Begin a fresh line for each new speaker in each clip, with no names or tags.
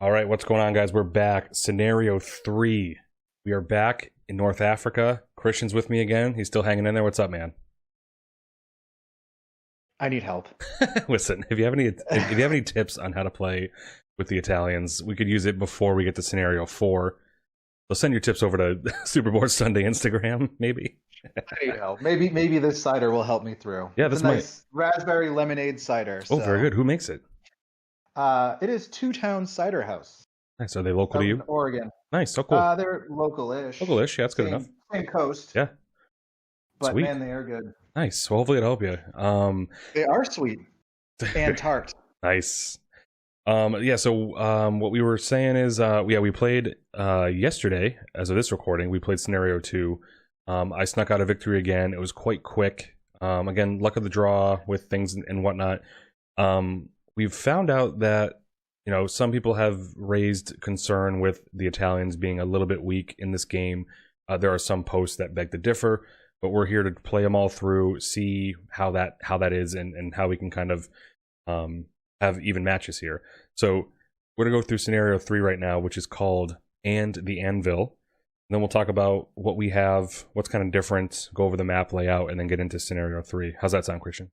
All right, what's going on, guys? We're back. Scenario 3. We are back in North Africa. Christian's with me again. He's still hanging in there. What's up, man?
I need help.
Listen, if you have any tips on how to play with the Italians, we could use it before we get to Scenario 4. So send your tips over to Superboard Sunday Instagram, maybe.
I need help. Maybe this cider will help me through.
Yeah,
It's
this
a
might.
nice raspberry lemonade cider.
Oh, very good. Who makes it?
It is Two Town Cider House
Nice. Are they local to
out in
you?
Oregon.
Nice. So cool.
They're local-ish.
Local-ish. Yeah, that's good enough.
Same coast,
Yeah.
but
Sweet.
man, they are good.
Nice. Well, hopefully it'll help you.
They are sweet and tart.
Nice. What we were saying is we played yesterday as of this recording. We played Scenario 2. I snuck out a victory again. It was quite quick. Again, luck of the draw with things and whatnot. We've found out that some people have raised concern with the Italians being a little bit weak in this game. There are some posts that beg to differ, but we're here to play them all through, see how that is, and how we can kind of have even matches here. So we're gonna go through Scenario 3 right now, which is called "And the Anvil." And then we'll talk about what we have, what's kind of different, go over the map layout, and then get into Scenario 3. How's that sound, Christian?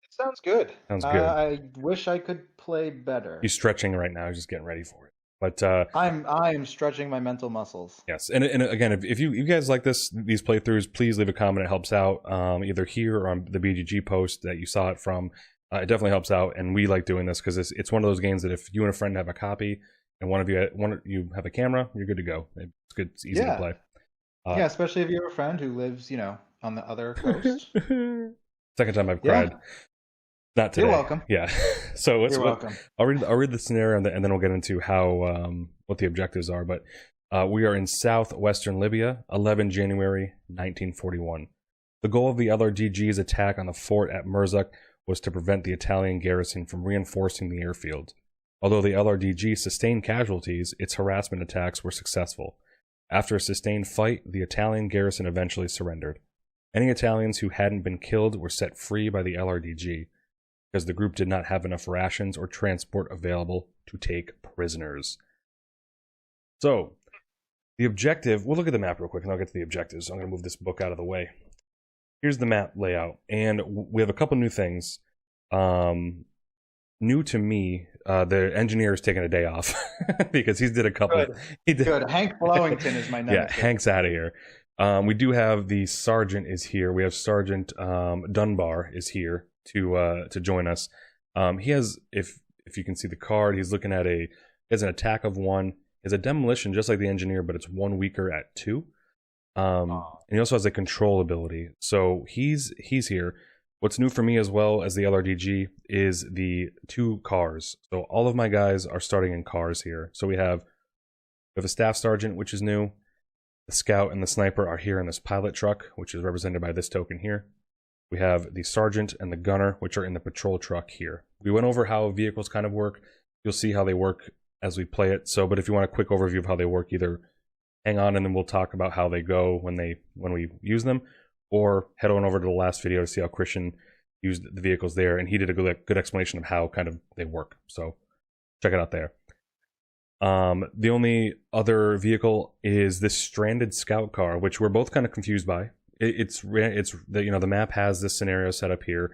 It sounds good.
Sounds good.
I wish I could play better.
He's stretching right now. He's just getting ready for it. But
I am stretching my mental muscles.
yes, and again, if you guys like these playthroughs, please leave a comment. It helps out, either here or on the BGG post that you saw it from. It definitely helps out, and we like doing this because it's one of those games that if you and a friend have a copy and one of you have a camera, you're good to go. It's good. It's easy to
Yeah.
play.
Yeah, especially if you have a friend who lives, on the other coast.
Second time I've
Yeah.
cried. Not today.
You're welcome.
Yeah. So
You're welcome.
I'll read the scenario and then we'll get into how what the objectives are. But we are in southwestern Libya, 11 January 1941. The goal of the LRDG's attack on the fort at Merzuk was to prevent the Italian garrison from reinforcing the airfield. Although the LRDG sustained casualties, its harassment attacks were successful. After a sustained fight, the Italian garrison eventually surrendered. Any Italians who hadn't been killed were set free by the LRDG, because the group did not have enough rations or transport available to take prisoners. So, the objective, we'll look at the map real quick and I'll get to the objectives. I'm going to move this book out of the way. Here's the map layout, and we have a couple new things. New to me, the engineer is taking a day off because he's did a couple.
Good. Hank Blowington is my nemesis.
Yeah, Hank's out of here. We do have the sergeant is here. We have Sergeant Dunbar is here to join us. He has, if you can see the card, he's looking at he has an attack of 1. He has a demolition just like the engineer, but it's 1 weaker at 2. And he also has a control ability. So he's here. What's new for me as well as the LRDG is the 2 cars. So all of my guys are starting in cars here. So we have a staff sergeant, which is new. The scout and the sniper are here in this pilot truck, which is represented by this token here. We have the sergeant and the gunner, which are in the patrol truck here. We went over how vehicles kind of work. You'll see how they work as we play it. So, but if you want a quick overview of how they work, either hang on and then we'll talk about how they go when we use them, or head on over to the last video to see how Christian used the vehicles there, and he did a good explanation of how kind of they work. So check it out there. The only other vehicle is this stranded scout car, which we're both kind of confused by. It's the map has this scenario set up here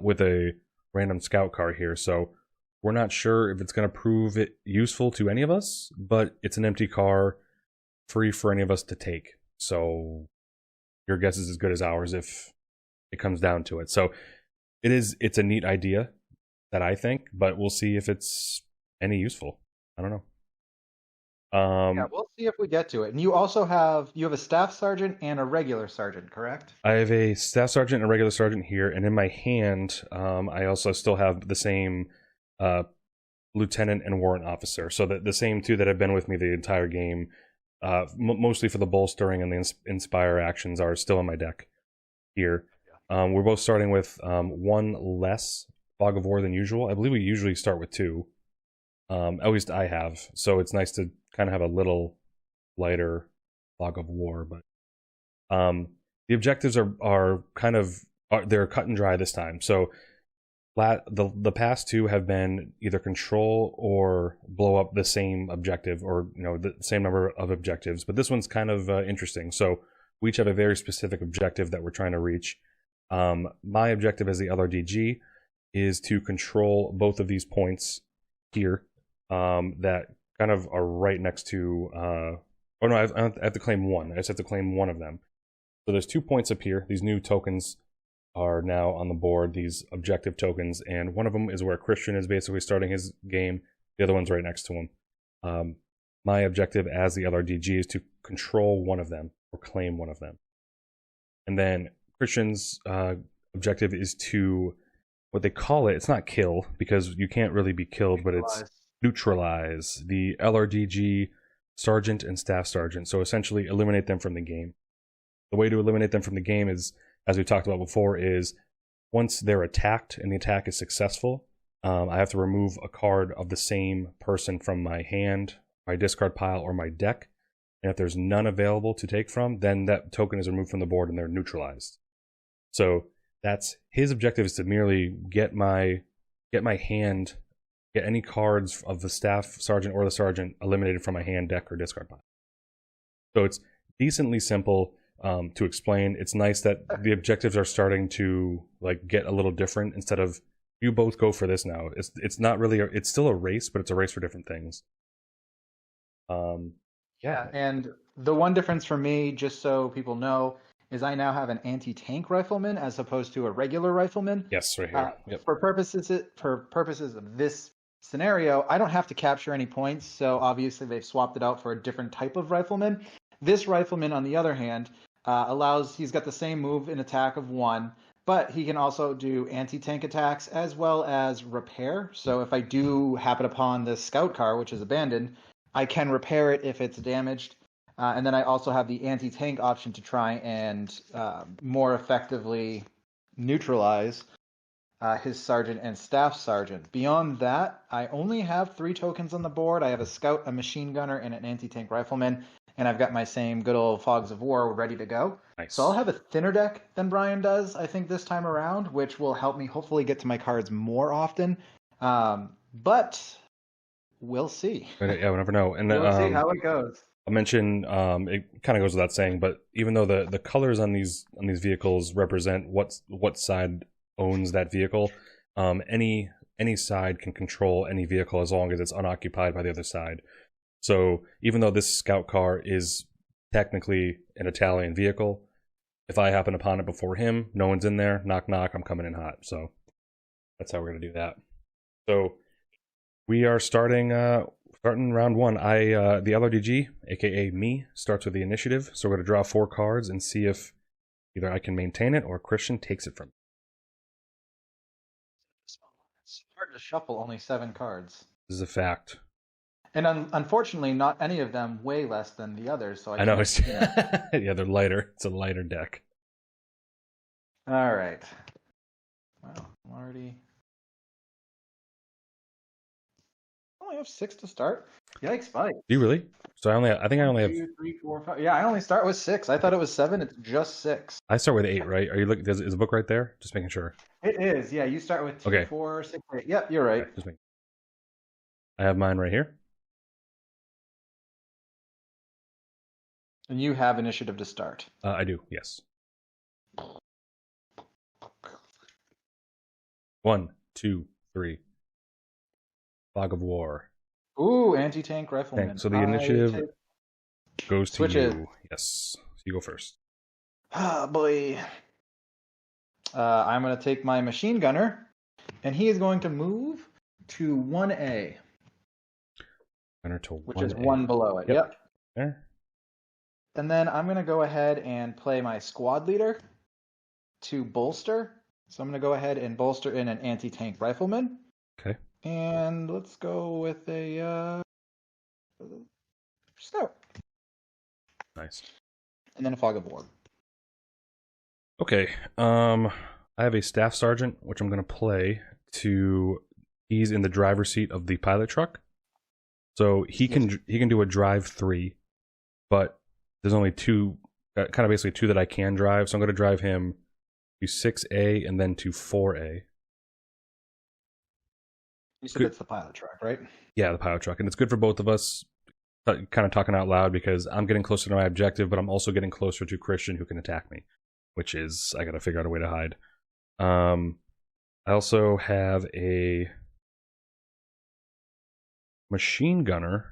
with a random scout car here, so we're not sure if it's going to prove it useful to any of us, but it's an empty car, free for any of us to take. So your guess is as good as ours if it comes down to it. So it's a neat idea that I think, but we'll see if it's any useful. I don't know.
Yeah, we'll see if we get to it. And you have a staff sergeant and a regular sergeant, correct?
I have a staff sergeant and a regular sergeant here, and in my hand, I also still have the same lieutenant and warrant officer. So the same 2 that have been with me the entire game, mostly for the bolstering and the inspire actions, are still in my deck here. We're both starting with 1 less fog of war than usual. I believe we usually start with 2. At least I have. So it's nice to kind of have a little lighter fog of war. But the objectives are they're cut and dry this time. So The past two have been either control or blow up the same objective, or the same number of objectives. But this one's kind of interesting. So we each have a very specific objective that we're trying to reach. My objective as the LRDG is to control both of these points here that kind of are right next to. Oh no, I have to claim one. I just have to claim one of them. So there's 2 points up here. These new tokens are now on the board, these objective tokens, and one of them is where Christian is basically starting his game. The other one's right next to him. My objective as the LRDG is to control one of them, or claim one of them. And then Christian's objective is to, what they call it's not kill, because you can't really be killed, but it's neutralize the LRDG sergeant and staff sergeant. So essentially eliminate them from the game. The way to eliminate them from the game is, as we talked about before, is once they're attacked and the attack is successful, I have to remove a card of the same person from my hand, my discard pile, or my deck. And if there's none available to take from, then that token is removed from the board and they're neutralized. So that's his objective, is to merely get any cards of the staff sergeant or the sergeant eliminated from my hand, deck, or discard pile. So it's decently simple to explain. It's nice that the objectives are starting to get a little different. Instead of you both go for this now, it's not really it's still a race, but it's a race for different things.
Yeah, and the one difference for me, just so people know, is I now have an anti-tank rifleman as opposed to a regular rifleman.
Yes, right here. Yep.
For purposes of this scenario, I don't have to capture any points, so obviously they've swapped it out for a different type of rifleman. This rifleman, on the other hand, he's got the same move in attack of 1, but he can also do anti-tank attacks as well as repair. So if I do happen upon this scout car, which is abandoned, I can repair it if it's damaged. And then I also have the anti-tank option to try and more effectively neutralize his sergeant and staff sergeant. Beyond that, I only have 3 tokens on the board. I have a scout, a machine gunner, and an anti-tank rifleman. And I've got my same good old Fogs of War ready to go.
Nice.
So I'll have a thinner deck than Brian does, I think, this time around, which will help me hopefully get to my cards more often. But we'll see.
Yeah, we'll never know. And
we'll see how it goes.
I'll mention, it kind of goes without saying, but even though the colors on these vehicles represent what side owns that vehicle, any side can control any vehicle as long as it's unoccupied by the other side. So even though this scout car is technically an Italian vehicle, if I happen upon it before him, no one's in there, knock knock, I'm coming in hot. So that's how we're gonna do that. So we are starting round 1. The LRDG, aka me, starts with the initiative. So we're gonna draw 4 cards and see if either I can maintain it or Christian takes it from me.
It's hard to shuffle only 7 cards.
This is a fact.
And unfortunately, not any of them weigh less than the others. So I
know. Yeah, they're lighter. It's a lighter deck.
All right. Wow, I'm already. I only have 6 to start. Yikes, Mike.
Do you really? So I think I only have
2, 3, 4, 5. Yeah, I only start with 6. I thought it was 7. It's just 6.
I start with 8, right? Are you looking? Is the book right there? Just making sure.
It is. Yeah, you start with 2, 4, 6, 8. Yep, you're right.
Okay, I have mine right here.
And you have initiative to start.
I do, yes. 1, 2, 3. Fog of War.
Ooh, anti-tank rifleman.
Okay, so the initiative goes to you. Yes. So you go first.
Ah, boy. I'm going to take my machine gunner, and he is going to move to 1A.
Gunner to 1A.
Which is 1 below it. Yep.
There.
And then I'm going to go ahead and play my squad leader to bolster. So I'm going to go ahead and bolster in an anti-tank rifleman.
Okay.
And let's go with a scout.
Nice.
And then a fog of war.
Okay. I have a staff sergeant, which I'm going to play to. He's in the driver's seat of the pilot truck, so he can do a drive 3, but there's only 2, kind of basically 2 that I can drive. So I'm going to drive him to 6A and then to 4A.
You said it's the pilot truck, right?
Yeah, the pilot truck, and it's good for both of us. Kind of talking out loud because I'm getting closer to my objective, but I'm also getting closer to Christian, who can attack me, which is I got to figure out a way to hide. I also have a machine gunner,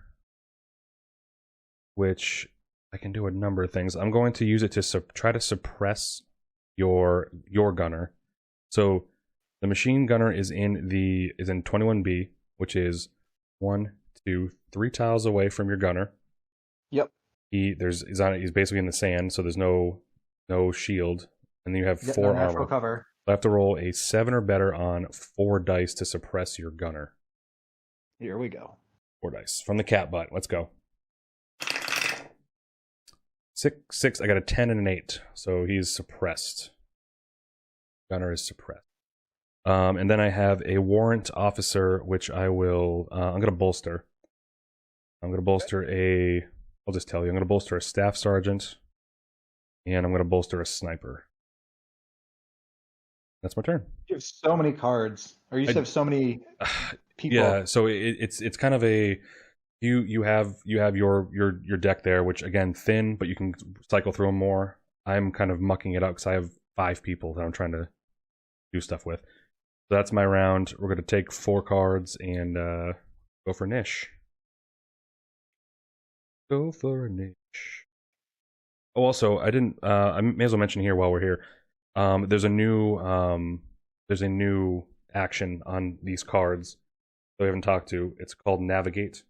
which I can do a number of things. I'm going to use it to try to suppress your gunner. So the machine gunner is in 21B, which is 1, 2, 3 tiles away from your gunner.
Yep.
He's basically in the sand, so there's no shield, and then you have 4
no natural
armor.
cover.
I have to roll a 7 or better on 4 dice to suppress your gunner.
Here we go.
4 dice from the cat butt. Let's go. 6. I got a 10 and an 8, so he's suppressed. Gunner is suppressed. And then I have a warrant officer, which I will. I'm going to bolster. I'm going to bolster a. I'll just tell you. I'm going to bolster a staff sergeant, and I'm going to bolster a sniper. That's my turn.
You have so many cards, or you have so many people.
Yeah, so it's kind of a. You have your deck there, which again thin, but you can cycle through them more. I'm kind of mucking it up because I have 5 people that I'm trying to do stuff with. So that's my round. We're gonna take 4 cards and go for Nish. Go for a Nish. Oh, also I didn't. I may as well mention here while we're here. There's a new action on these cards that we haven't talked to. It's called Navigate.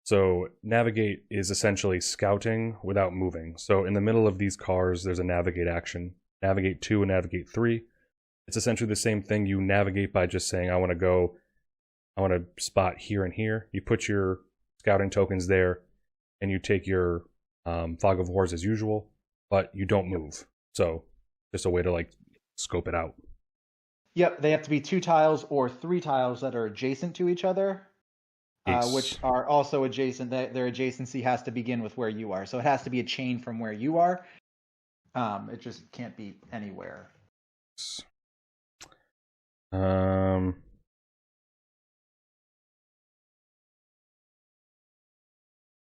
So navigate is essentially scouting without moving. So in the middle of these cards, there's a navigate action. Navigate 2 and navigate 3. It's essentially the same thing. You navigate by just saying, I want to spot here and here. You put your scouting tokens there, and you take your Fog of Wars as usual, but you don't move. So just a way to like scope it out.
Yep, they have to be 2 tiles or 3 tiles that are adjacent to each other. Which are also adjacent. Their adjacency has to begin with where you are. So it has to be a chain from where you are. It just can't be anywhere.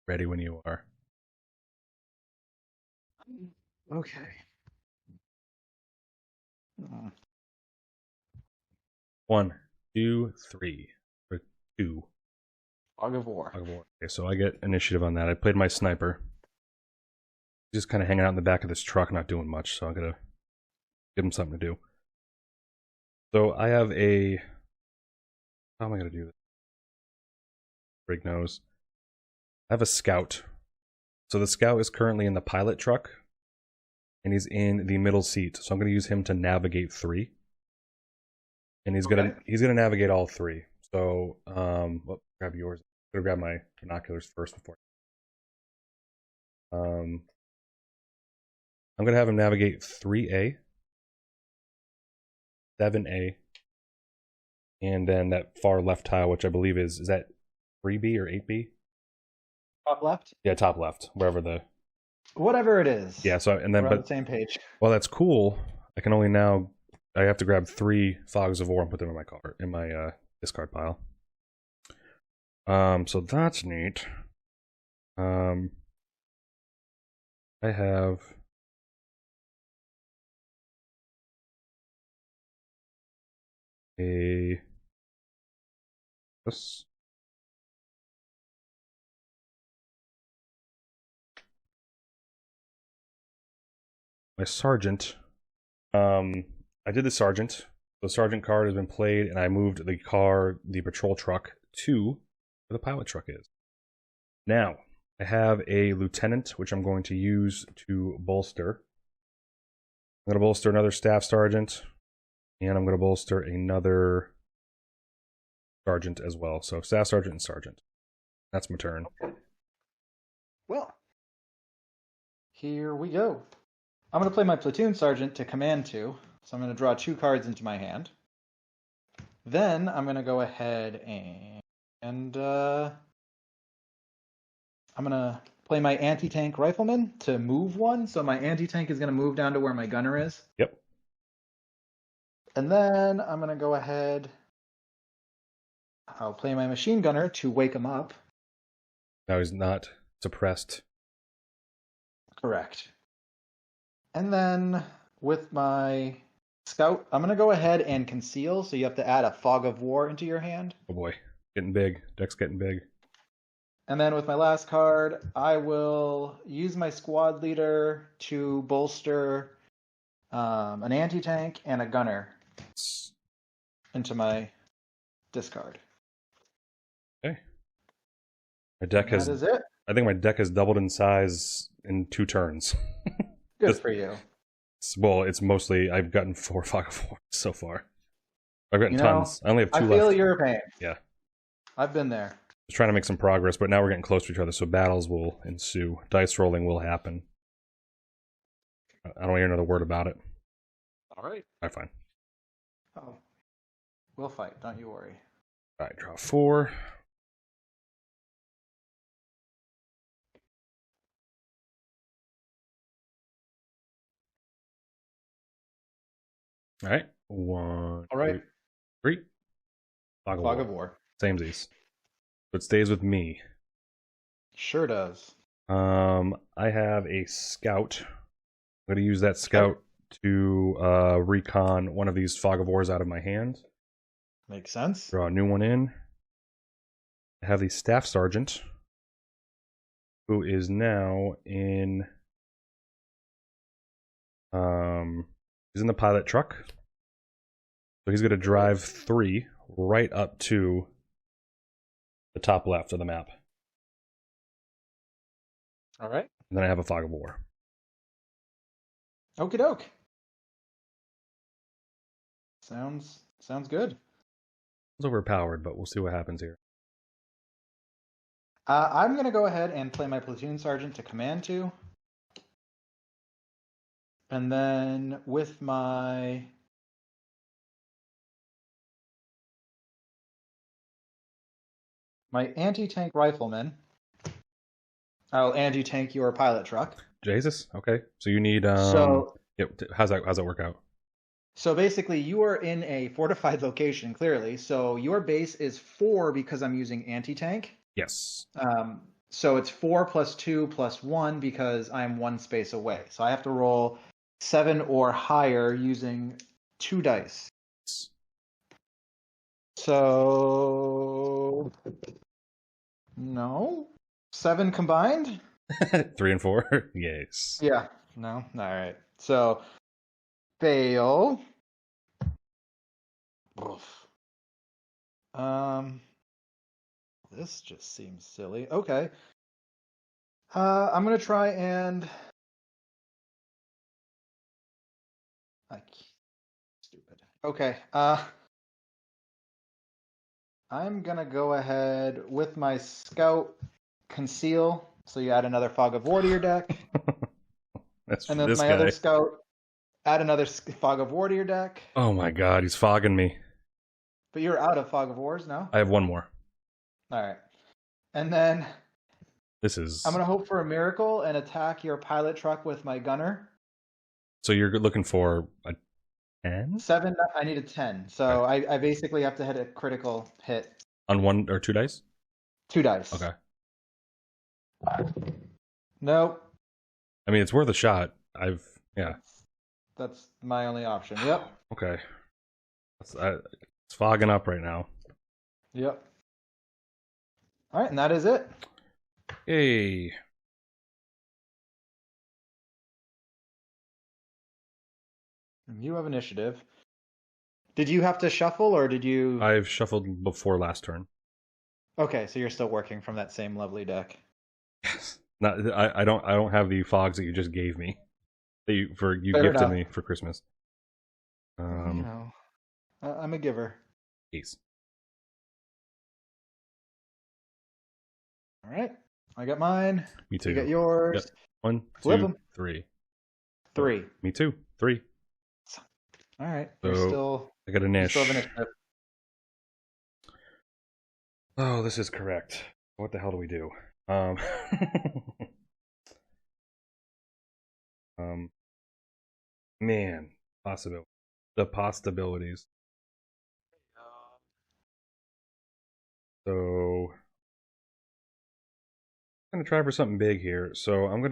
Ready when you are.
Okay.
1, 2, 3. Or 2.
Fog of War.
Okay, so I get initiative on that. I played my sniper. Just kind of hanging out in the back of this truck, not doing much, so I'm going to give him something to do. So I have a... How am I going to do this? Brig nose. I have a scout. So the scout is currently in the pilot truck, and he's in the middle seat. So I'm going to use him to navigate 3. And he's gonna navigate all 3. So grab yours. I'm gonna grab my binoculars first before. I'm gonna have him navigate 3A, 7A, and then that far left tile, which I believe is that 3B or 8B?
Top left?
Yeah, top left, wherever
whatever it is.
Yeah, so and then
we're on the same page.
Well, that's cool. I have to grab 3 Fogs of War and put them in my card in my discard pile. So that's neat. I have this. My sergeant. I did the sergeant. The sergeant card has been played, and I moved the patrol truck to where the pilot truck is. Now, I have a lieutenant, which I'm going to use to bolster. I'm going to bolster another staff sergeant, and I'm going to bolster another sergeant as well. So staff sergeant and sergeant. That's my turn.
Okay. Well, here we go. I'm going to play my platoon sergeant to command 2. So I'm going to draw 2 cards into my hand. Then I'm going to go ahead and I'm going to play my anti-tank rifleman to move 1. So my anti-tank is going to move down to where my gunner is.
Yep.
And then I'm going to go ahead I'll play my machine gunner to wake him up.
Now he's not suppressed.
Correct. And then with my scout, I'm going to go ahead and conceal, so you have to add a fog of war into your hand.
Oh boy, getting big. Deck's getting big.
And then with my last card, I will use my squad leader to bolster an anti-tank and a gunner into my discard.
Okay. My deck
That is it.
I think my deck has doubled in size in 2 turns.
Good for you.
Well, it's mostly I've gotten 4 Fog of War so far. I've gotten tons. I only have 2 left.
I feel your pain.
Yeah.
I've been there.
Just trying to make some progress, but now we're getting close to each other, so battles will ensue. Dice rolling will happen. I don't hear another word about it.
All right.
All right, fine.
Oh, we'll fight. Don't you worry.
All right, draw 4. All right. 1.
All right.
3. Fog
of War.
Samesies. So it stays with me.
Sure does.
I have a scout. I'm going to use that scout to recon one of these Fog of Wars out of my hand.
Makes sense.
Draw a new one in. I have the staff sergeant, who is now in. He's in the pilot truck. So he's going to drive 3 right up to the top left of the map.
All right.
And then I have a Fog of War.
Okie doke. Sounds good.
It's overpowered, but we'll see what happens here.
I'm going to go ahead and play my platoon sergeant to command 2. And then with my anti-tank rifleman, I'll anti-tank your pilot truck.
Jesus? Okay. So you need
So
yeah, how's that work out?
So basically you are in a fortified location, clearly. So your base is 4 because I'm using anti-tank.
Yes.
So it's 4 plus 2 plus 1 because I'm 1 space away. So I have to roll 7 or higher using 2 dice. So no, 7 combined.
3 and 4. Yes.
Yeah. No. All right. So fail. Oof. This just seems silly. Okay. I'm gonna try and stupid. Okay. I'm gonna go ahead with my scout conceal. So you add another Fog of War to your deck.
That's
and then
this
my
guy.
other scout add another Fog of War to your deck.
Oh my god, he's fogging me.
But you're out of Fog of Wars now.
I have 1 more.
All right. And then
This is.
I'm gonna hope for a miracle and attack your pilot truck with my gunner.
So you're looking for a 10?
7. I need a 10. So okay. I basically have to hit a critical hit.
On 1 or 2 dice?
2 dice.
Okay.
Nope.
I mean, it's worth a shot. Yeah.
That's my only option. Yep.
Okay. It's fogging up right now.
Yep. All right, and that is it.
Hey.
You have initiative. Did you have to shuffle, or did you?
I've shuffled before last turn.
Okay, so you're still working from that same lovely deck.
Yes. I don't have the fogs that you just gave me. That you
Fair
gifted
enough.
me for Christmas.
I'm a giver.
Peace.
All right, I got mine.
Me too.
You got yours.
Yep. 1,
Flip
2,
'em.
3.
3.
Me too. 3.
All right,
So,
you're still.
I got a
You
niche.
still have initiative.
Oh, this is correct. What the hell do we do? Man, the possibilities. So I'm gonna try for something big here. So I'm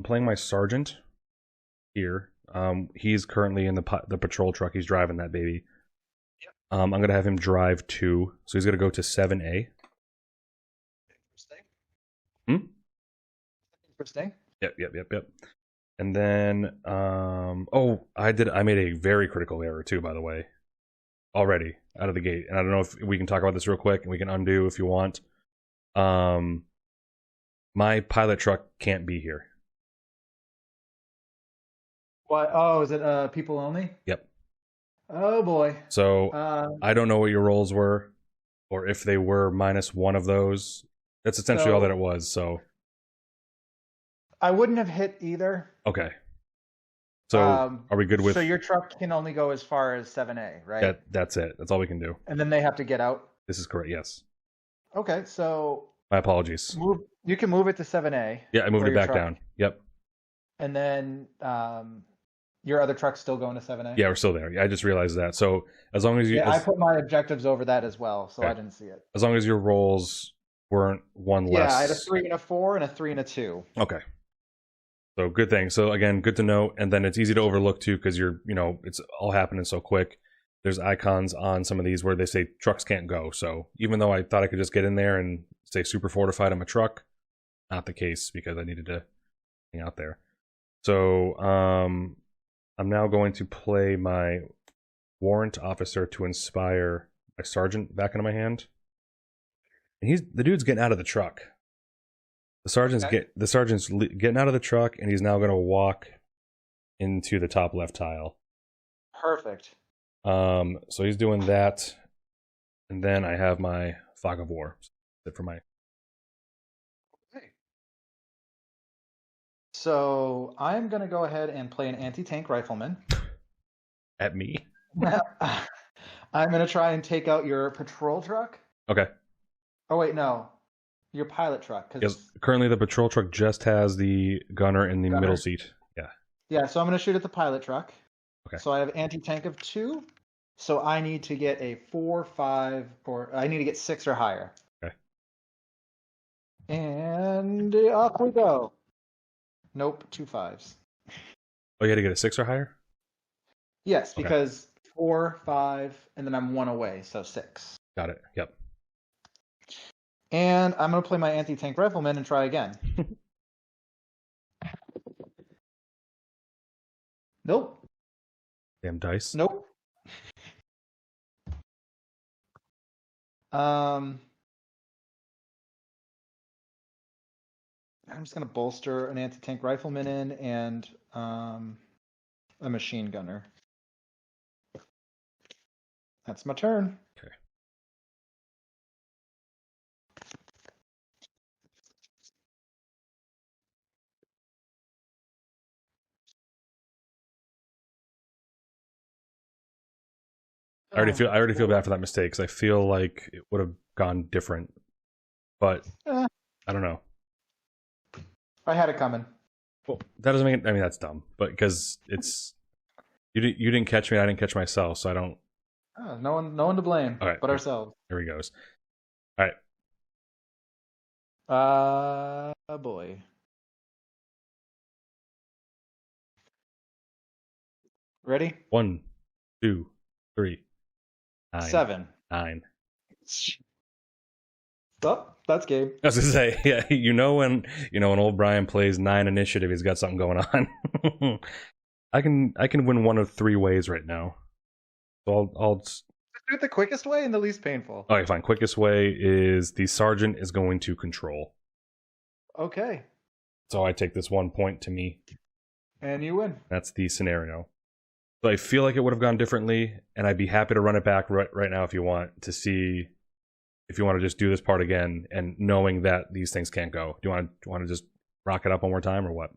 playing my sergeant here. He's currently in the patrol truck. He's driving that baby. I'm gonna have him drive 2, so he's gonna go to 7A.
Interesting.
Hmm?
Interesting.
Yep. And then, I made a very critical error too, by the way, already out of the gate. And I don't know if we can talk about this real quick, and we can undo if you want. My pilot truck can't be here.
What? Oh, is it people only?
Yep.
Oh boy.
So I don't know what your rolls were, or if they were minus one of those. That's essentially all that it was. So
I wouldn't have hit either.
okay. So are we good with?
So your truck can only go as far as 7A, right?
That's it. That's all we can do.
And then they have to get out.
This is correct. Yes.
Okay, so
My apologies.
you can move it to 7A.
Yeah, I moved it back down. Yep.
And then your other truck's still going to 7A?
Yeah, we're still there. I just realized that. So as long as you,
I put my objectives over that as well, so okay. I didn't see it.
As long as your rolls weren't one less.
Yeah, I had a 3 and a 4 and a 3 and a 2.
Okay. So good thing. So again, good to know. And then it's easy to overlook too, because it's all happening so quick. There's icons on some of these where they say trucks can't go. So even though I thought I could just get in there and say super fortified on my truck, not the case, because I needed to hang out there. So I'm now going to play my warrant officer to inspire my sergeant back into my hand. And the dude's getting out of the truck. The sergeant's getting out of the truck, and he's now going to walk into the top left tile.
Perfect.
So he's doing that, and then I have my fog of war. That's it for my.
Okay. So I'm going to go ahead and play an anti-tank rifleman.
At me?
I'm going to try and take out your patrol truck.
Okay.
Oh, wait, no. Your pilot truck.
Yes, currently the patrol truck just has the gunner in the middle seat. Yeah.
Yeah, so I'm going to shoot at the pilot truck.
Okay.
So I have anti-tank of 2. So I need to get a 4, 5, or I need to get 6 or higher.
Okay.
And off we go. Nope, 2 5s.
Oh, you had to get a 6 or higher?
Yes, because 4, 5, and then I'm 1 away, so 6.
Got it. Yep.
And I'm going to play my anti-tank rifleman and try again. Nope.
Damn dice.
Nope. I'm just going to bolster an anti-tank rifleman in and a machine gunner. That's my turn.
Okay. I already feel bad for that mistake, because I feel like it would have gone different, but I don't know.
I had it coming.
Well, that doesn't make it. I mean, that's dumb, but because it's you didn't catch me, I didn't catch myself, so I don't.
No one to blame, but ourselves.
Here he goes. All
right. Boy. Ready?
1, 2, 3. 9,
7.
9.
Oh, that's game.
I was gonna say, yeah, when old Brian plays 9 initiative, he's got something going on. I can win one of 3 ways right now. So I'll
do it the quickest way and the least painful.
Okay, fine. Quickest way is the sergeant is going to control.
Okay.
So I take this 1 point to me.
And you win.
That's the scenario. So I feel like it would have gone differently, and I'd be happy to run it back right now if you want, to see if you want to just do this part again, and knowing that these things can't go. Do you want to just rock it up one more time, or what?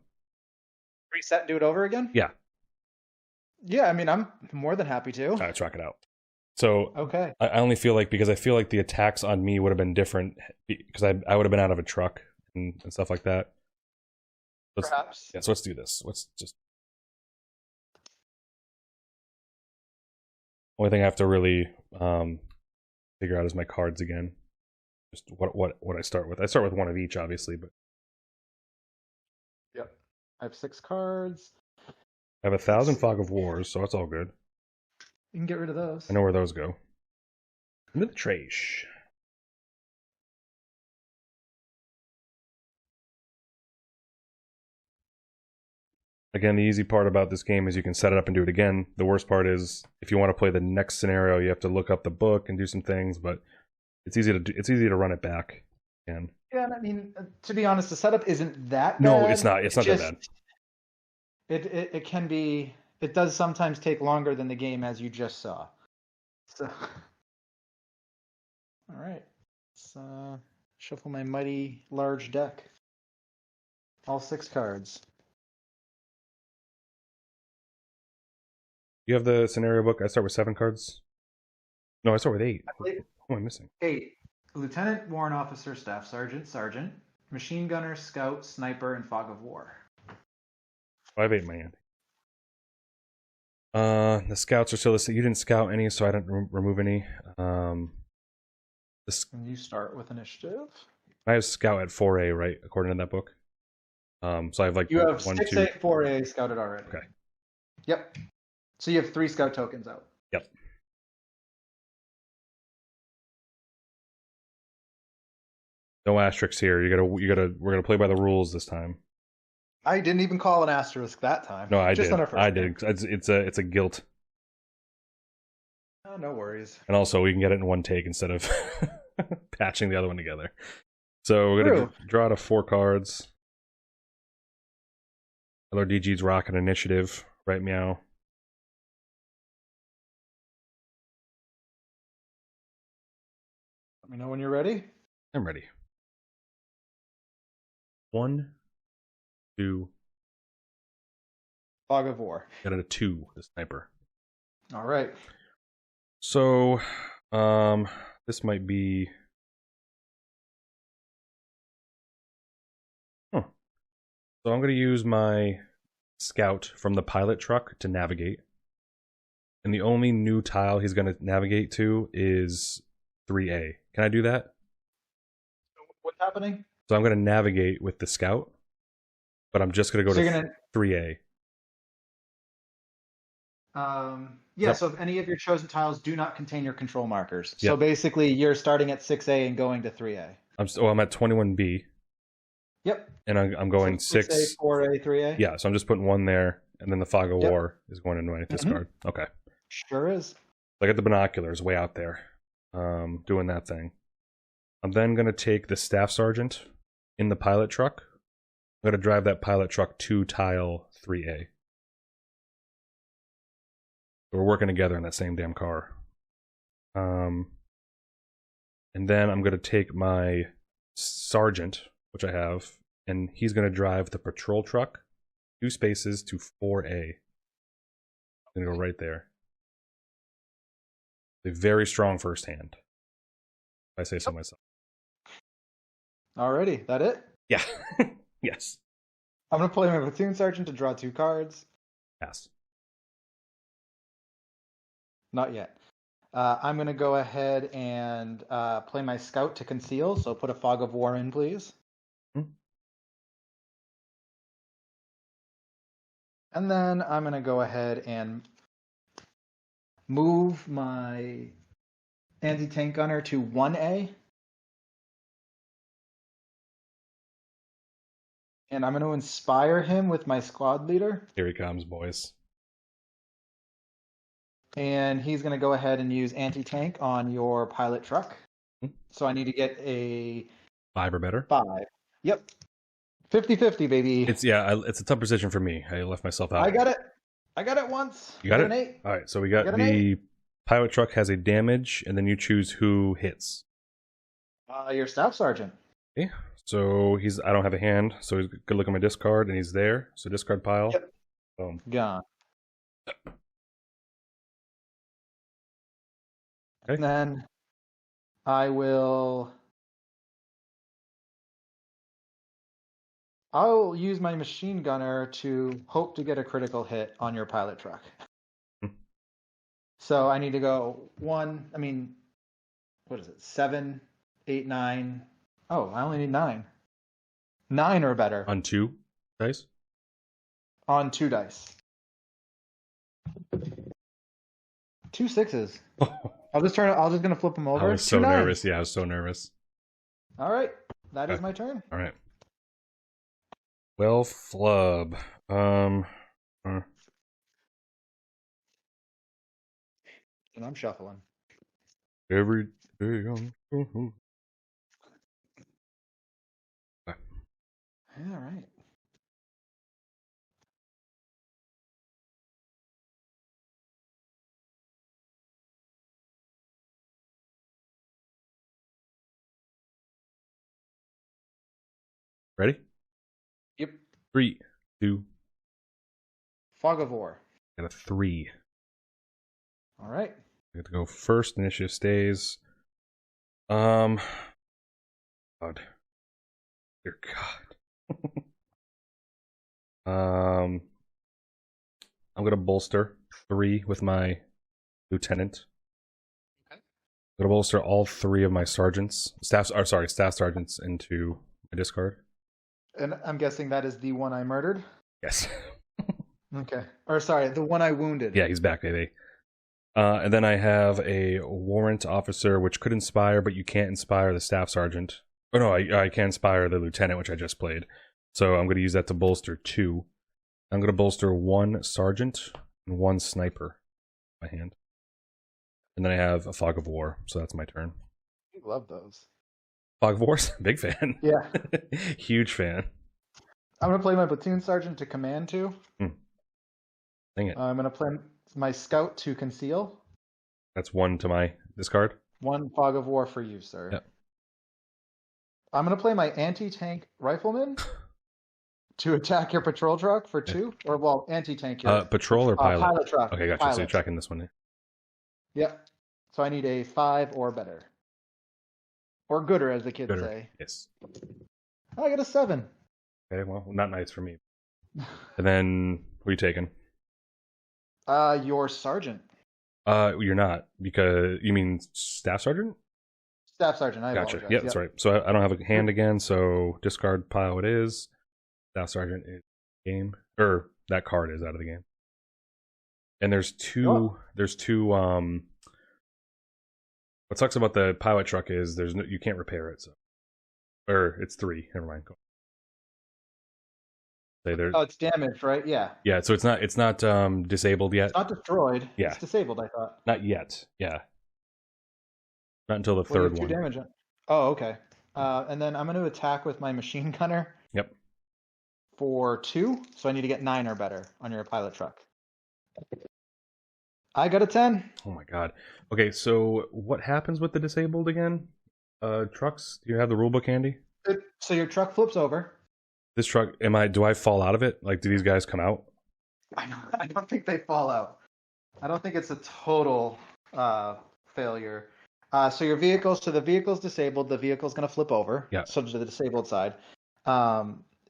Reset and do it over again?
Yeah.
Yeah, I mean, I'm more than happy to.
All right, let's rock it out. So
okay.
I only feel like, because I feel like the attacks on me would have been different, because I would have been out of a truck and stuff like that.
Perhaps.
Yeah, so let's do this. Let's just. Only thing I have to really figure out as my cards again. Just what I start with. I start with one of each, obviously, but
Yep. I have 6 cards.
I have 1,000 Fog of Wars, so that's all good.
You can get rid of those.
I know where those go. Into the trash. Again, the easy part about this game is you can set it up and do it again. The worst part is if you want to play the next scenario, you have to look up the book and do some things, but it's easy to run it back again.
Yeah, I mean, to be honest, the setup isn't that bad.
No, it's not. It's not that bad.
It can be. It does sometimes take longer than the game, as you just saw. So, all right, let's shuffle my mighty large deck. All 6 cards.
You have the scenario book. I start with 7 cards. No, I start with 8. What am I missing?
8. Lieutenant, Warrant Officer, Staff Sergeant, Sergeant, Machine Gunner, Scout, Sniper, and Fog of War.
I have 8 in my hand. The scouts are still listed. You didn't scout any, so I didn't remove any.
And you start with initiative.
I have scout at 4A, right, according to that book. So I have
you have
1,
6A, 4A scouted already.
Okay.
Yep. So you have 3 scout tokens out.
Yep. No asterisks here. We're gonna play by the rules this time.
I didn't even call an asterisk that time.
No, I
Just
did.
On our first
I
game.
did. It's a guilt.
Oh, no worries.
And also, we can get it in one take instead of patching the other one together. So we're gonna draw out of 4 cards. LRDG's rocking initiative, right? Meow.
Let me know when you're ready.
I'm ready. 1, 2.
Fog of War.
Got a 2. The sniper.
All right.
So, this might be. So I'm going to use my scout from the pilot truck to navigate. And the only new tile he's going to navigate to is 3A. Can I do that?
What's happening?
So I'm going to navigate with the scout, but I'm just going to go to 3A.
Yeah, so if any of your chosen tiles do not contain your control markers. So
Yep.
basically, you're starting at 6A and going to 3A.
I'm at 21B.
Yep.
And I'm going
so
6.
4A, 3A?
Yeah, so I'm just putting 1 there, and then the Fog of War is going into my discard. Okay.
Sure is.
I got the binoculars way out there, doing that thing. I'm then going to take the Staff Sergeant in the pilot truck. I'm going to drive that pilot truck to tile 3A. We're working together in that same damn car. And then I'm going to take my Sergeant, which I have, and he's going to drive the patrol truck 2 spaces to 4A. I'm going to go right there. A very strong first hand, if I say so myself.
Alrighty, that it?
Yeah. Yes.
I'm going to play my platoon sergeant to draw 2 cards.
Pass.
Not yet. I'm going to go ahead and play my scout to conceal. So put a Fog of War in, please. And then I'm going to go ahead and move my anti-tank gunner to 1A. And I'm going to inspire him with my squad leader.
Here he comes, boys.
And he's going to go ahead and use anti-tank on your pilot truck. So I need to get a
5 or better.
5. Yep. 50-50, baby.
It's a tough position for me. I left myself out.
I got it once.
You got it?
An 8.
All right, so we got the pilot truck has a damage, and then you choose who hits.
Your staff sergeant.
Okay, so I don't have a hand, so he's good. Look at my discard, and he's there. So discard pile.
Yep.
Boom.
Gone.
Okay.
And then I'll use my machine gunner to hope to get a critical hit on your pilot truck. So I need to go 1. I mean, what is it? 7, 8, 9. Oh, I only need 9. 9 or better
On 2 dice?
on 2 dice. 2 6s. I'm just gonna flip them over.
I was so
2 9s.
nervous. Yeah, I was so nervous.
All right, that is my turn.
All right. Well, flub.
And I'm shuffling.
Every day I'm.
All right.
Ready?
Yep.
3, 2.
Fog of War.
Got a 3.
All right.
I get to go first. Initiative stays. God. Dear God. I'm gonna bolster 3 with my lieutenant.
Okay.
I'm gonna bolster all 3 of my sergeants, staff sergeants into my discard.
And I'm guessing that is the one I murdered.
Yes.
Okay. Or sorry, the one I wounded.
Yeah, he's back, baby. And then I have a warrant officer, which could inspire, but you can't inspire the staff sergeant. Oh no, I can inspire the lieutenant, which I just played. So I'm going to use that to bolster 2. I'm going to bolster 1 sergeant and 1 sniper in my hand. And then I have a Fog of War, so that's my turn.
I love those.
Fog of War's big fan.
Yeah.
Huge fan.
I'm going to play my platoon sergeant to command 2.
Dang it.
I'm going to play my scout to conceal.
That's 1 to my discard.
1 Fog of War for you, sir.
Yep.
I'm going to play my anti-tank rifleman to attack your patrol truck for 2. Or, well, anti-tank your...
Patrol or pilot?
Pilot truck.
Okay, gotcha.
Pilot.
So you're tracking this one.
Yep. So I need a 5 or better. Or gooder, as the kids
Gooder.
say.
Yes.
I got a 7.
Okay, well, not nice for me. And then, who are you taking?
Your sergeant.
You're not, because you mean staff sergeant?
Staff sergeant, I
Gotcha.
apologize.
Yeah, that's right. So I don't have a hand again, so discard pile it is. Staff sergeant is game, or that card is out of the game. And there's two. What sucks about the pilot truck is you can't repair it. So, or it's 3. Never mind. Go.
Oh, it's damaged, right? Yeah.
Yeah, so it's not disabled yet.
It's not destroyed.
Yeah.
It's disabled, I thought.
Not yet. Yeah. Not until the
Well, you
third
have 2
one.
damage. Oh, okay. And then I'm going to attack with my machine gunner.
Yep.
For 2, so I need to get 9 or better on your pilot truck. I got a 10.
Oh my god. Okay, so what happens with the disabled again? Trucks? Do you have the rulebook handy?
So your truck flips over.
This truck, do I fall out of it? Like, do these guys come out?
I don't think they fall out. I don't think it's a total failure. So the vehicle's disabled. The vehicle's going to flip over.
Yeah.
So to the disabled side.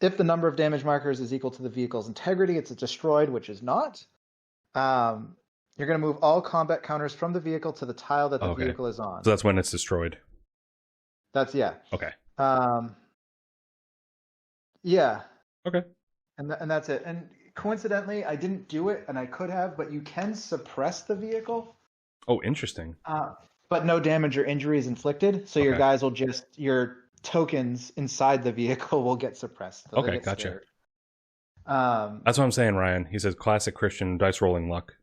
If the number of damage markers is equal to the vehicle's integrity, it's destroyed, which is not. You're going to move all combat counters from the vehicle to the tile that the vehicle is on.
So that's when it's destroyed.
Yeah.
Okay.
Yeah.
Okay.
And that's it. And coincidentally, I didn't do it, and I could have, but you can suppress the vehicle.
Oh, interesting.
But no damage or injury is inflicted, so your guys will your tokens inside the vehicle will get suppressed. So
okay, gotcha. That's what I'm saying, Ryan. He says classic Christian dice rolling luck.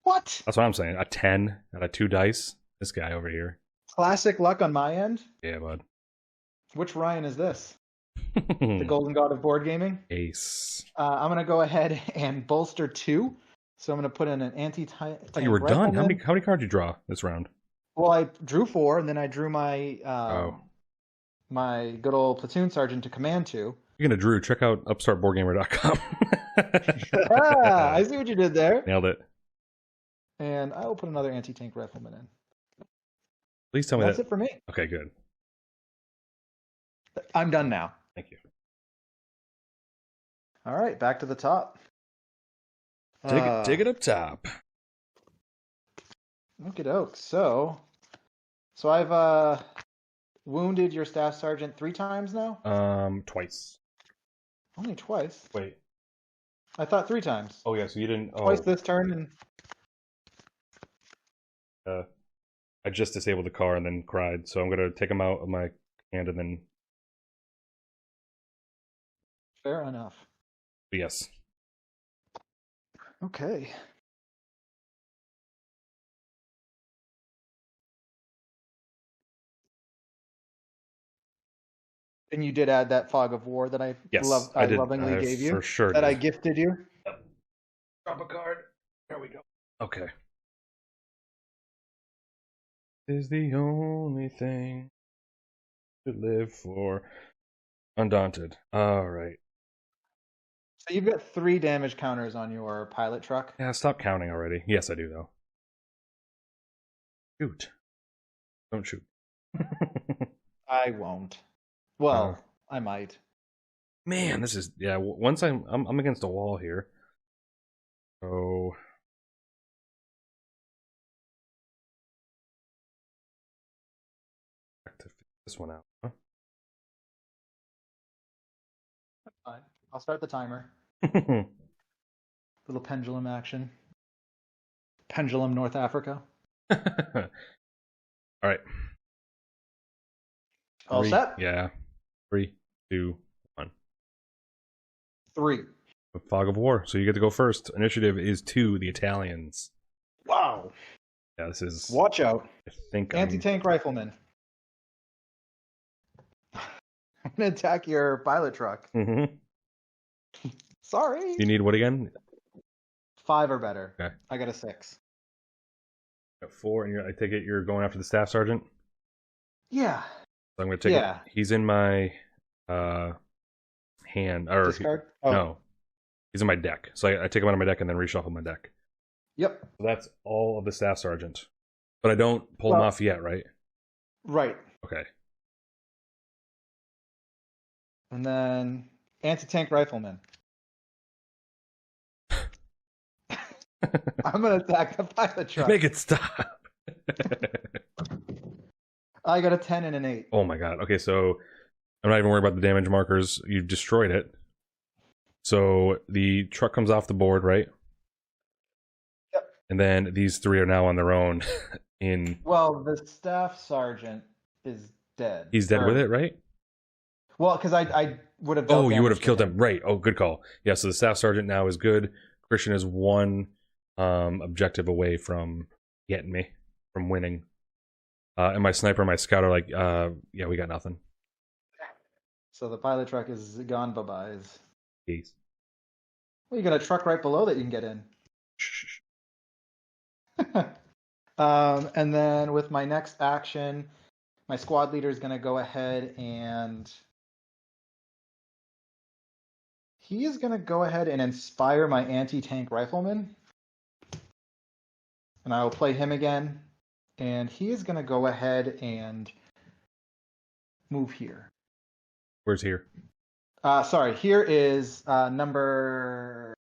What?
That's what I'm saying. A 10 out of 2 dice. This guy over here.
Classic luck on my end?
Yeah, bud.
Which Ryan is this? The golden god of board gaming?
Ace.
I'm going to go ahead and bolster 2. So I'm going to put in an anti-tank.
I thought you were done. How many cards did you draw this round?
Well, I drew 4, and then I drew my my good old platoon sergeant to command 2.
You're gonna Drew. Check out upstartboardgamer.com.
I see what you did there.
Nailed it.
And I will put another anti-tank rifleman in.
Please tell me
That's it for me.
Okay, good.
I'm done now.
Thank you.
All right, back to the top.
Take it up top.
Okie doke. So So I've wounded your staff sergeant 3 times now.
Twice.
Only twice.
Wait.
I thought 3 times.
Oh yeah, so you didn't.
Twice
Oh,
this turn, and
I just disabled the car and then cried. So I'm gonna take him out of my hand and then.
fair enough.
Yes.
Okay. And you did add that fog of war that
Yes,
I
I did.
lovingly gave you,
for sure
that I
did.
gifted you.
Drop a card. There we go. Okay. Is the only thing to live for. Undaunted. All right.
So you've got 3 damage counters on your pilot truck.
Yeah, stop counting already. Yes, I do though. Shoot. Don't shoot.
I won't. Well, I might.
Man, this is yeah. Once I'm against a wall here. So back to figure this one out. Huh?
Fine. I'll start the timer. Little pendulum action. Pendulum North Africa.
All right.
All set?
Yeah. 3, 2, 1.
3.
Fog of War. So you get to go first. Initiative is 2, the Italians.
Wow.
Yeah, this is.
Watch out.
I think
Anti-tank rifleman. I'm going to attack your pilot truck.
Mm-hmm.
Sorry.
You need what again?
5 or better.
Okay.
I got a 6.
Got 4, and I take it you're going after the staff sergeant.
Yeah.
So I'm going to take it. He's in my hand. Or
discard? Oh.
No, he's in my deck. So I take him out of my deck and then reshuffle my deck.
Yep.
So that's all of the staff sergeant. But I don't pull him off yet, right?
Right.
Okay.
And then anti-tank rifleman. I'm going to attack the pilot truck.
Make it stop.
I got a 10 and an 8.
Oh my god. Okay, so I'm not even worried about the damage markers. You've destroyed it. So the truck comes off the board, right?
Yep.
And then these 3 are now on their own in...
Well, the staff sergeant is dead.
He's dead with it, right?
Well, because I would have...
Oh, you would have killed him. Right. Oh, good call. Yeah, so the staff sergeant now is good. Christian is 1 objective away from getting me, from winning. And my sniper and my scout are like, yeah, we got nothing.
So the pilot truck is gone bye-byes.
Peace.
Well, you got a truck right below that you can get in. And then with my next action, my squad leader is going to go ahead and he is going to go ahead and inspire my anti-tank rifleman. And I will play him again. And he is going to go ahead and move here.
Where's here?
Sorry, here is number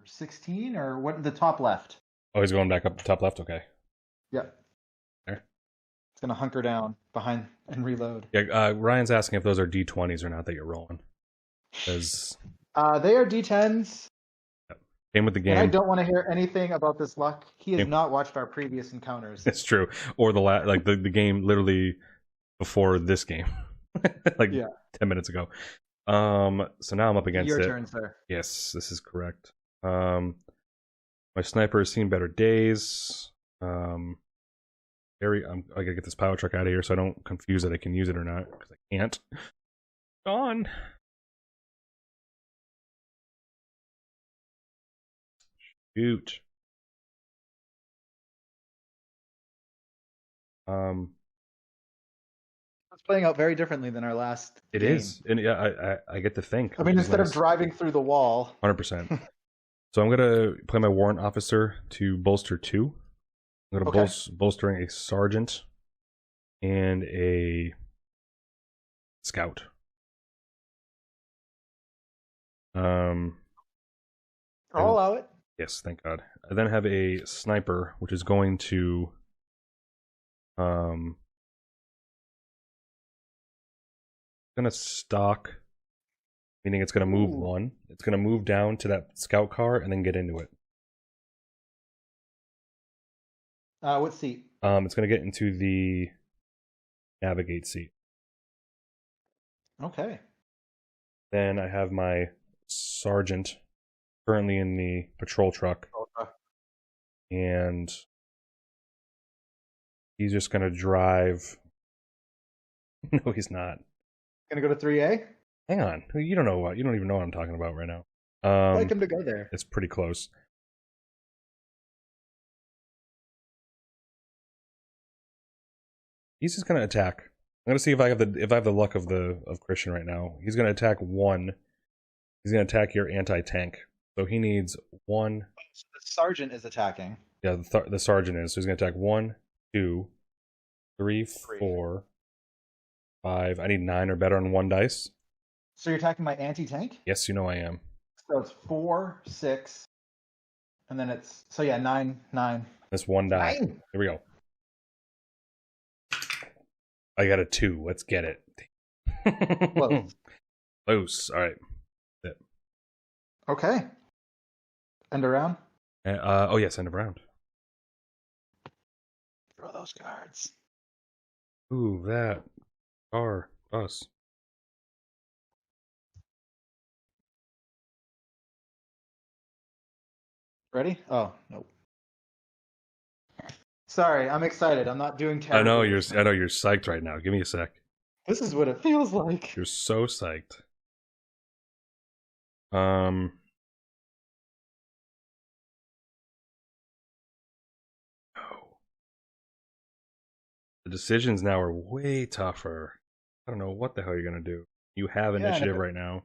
16 or what? The top left.
Oh, he's going back up the top left? Okay.
Yep.
There.
It's going to hunker down behind and reload.
Yeah, Ryan's asking if those are D20s or not that you're rolling. Because
they are D10s.
Came with the game.
And I don't want to hear anything about this luck. He has not watched our previous encounters.
It's true. Or the game literally before this game. 10 minutes ago. So now I'm up against
Your
it.
turn, sir.
Yes, this is correct. My sniper has seen better days. I gotta get this pilot truck out of here so I don't confuse that I can use it or not, because I can't. Gone. Shoot.
It's playing out very differently than our last
It
game.
is. And yeah, I get to think.
I mean, instead of driving through the wall.
100%. So I'm gonna play my warrant officer to bolster 2. I'm gonna bolstering a sergeant and a scout.
I'll allow it.
Yes, thank God. I then have a sniper, which is going to gonna stock, meaning it's gonna move
Ooh.
one. It's gonna move down to that scout car and then get into it.
What seat?
It's gonna get into the navigate seat.
Okay.
Then I have my sergeant currently in the patrol truck, and he's just gonna drive. No, he's not.
Gonna go to 3A?
Hang on, you don't even know what I'm talking about right now.
I'd like him to go there.
It's pretty close. He's just gonna attack. I'm gonna see if I have the luck of Christian right now. He's gonna attack one. He's gonna attack your anti-tank. So he needs one.
So the sergeant is attacking.
Yeah, the sergeant is. So he's gonna attack 1, 2, 3, 4, 5. I need 9 or better on 1 dice.
So you're attacking my anti-tank?
Yes, you know I am.
So it's 4, 6, and then it's 9.
That's 1 die.
9.
Here we go. I got a 2. Let's get it.
Close.
Close. All right.
Okay. End around.
Oh yes, end of round.
Draw those cards.
Ooh, that car bus.
Ready? Oh, nope. Sorry, I'm excited. I'm not doing terrible.
I know you're psyched right now. Give me a sec.
This is what it feels like.
You're so psyched. The decisions now are way tougher. I don't know what the hell you're gonna do. You have initiative right now.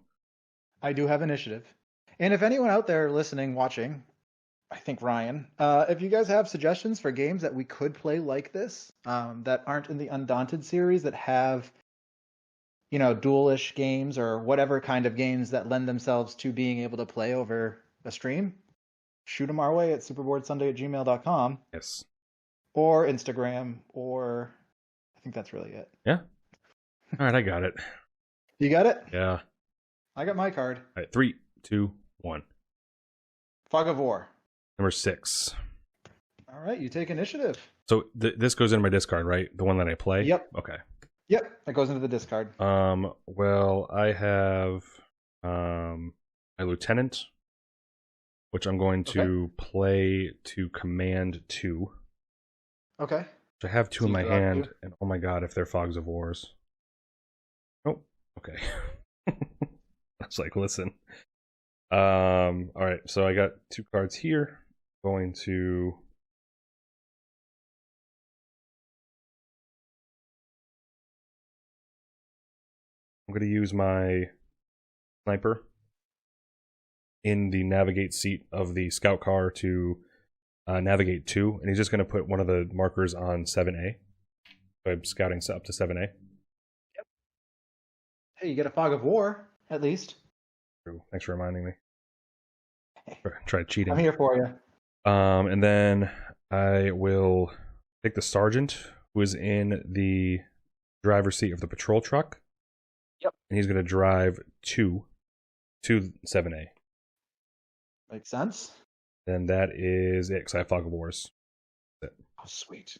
I do have initiative. And if anyone out there listening, watching, I think Ryan, if you guys have suggestions for games that we could play like this, that aren't in the Undaunted series, that have, duelish games or whatever kind of games that lend themselves to being able to play over a stream, shoot them our way at superboardsunday@gmail.com.
Yes.
Or Instagram, or I think that's really it.
Yeah. All right, I got it.
You got it?
Yeah.
I got my card.
All right, 3, 2, 1.
Fog of War.
Number 6.
All right, you take initiative.
So this goes in my discard, right? The one that I play?
Yep.
Okay.
Yep, that goes into the discard.
Well, I have a lieutenant, which I'm going to play to command 2.
Okay.
Which I have 2 in my hand, and oh my god, if they're Fogs of Wars. Oh, okay. I was like, listen. Alright, so I got 2 cards here. I'm going to use my sniper in the navigate seat of the scout car to navigate 2, and he's just going to put one of the markers on 7A. So I'm scouting up to 7A.
Yep. Hey, you get a Fog of War, at least.
True. Thanks for reminding me. Try cheating.
I'm here for you.
And then I will take the sergeant, who is in the driver's seat of the patrol truck.
Yep.
And he's going to drive 2 to 7A.
Makes sense.
Then that is it, because I have Fog of Wars.
Oh, sweet.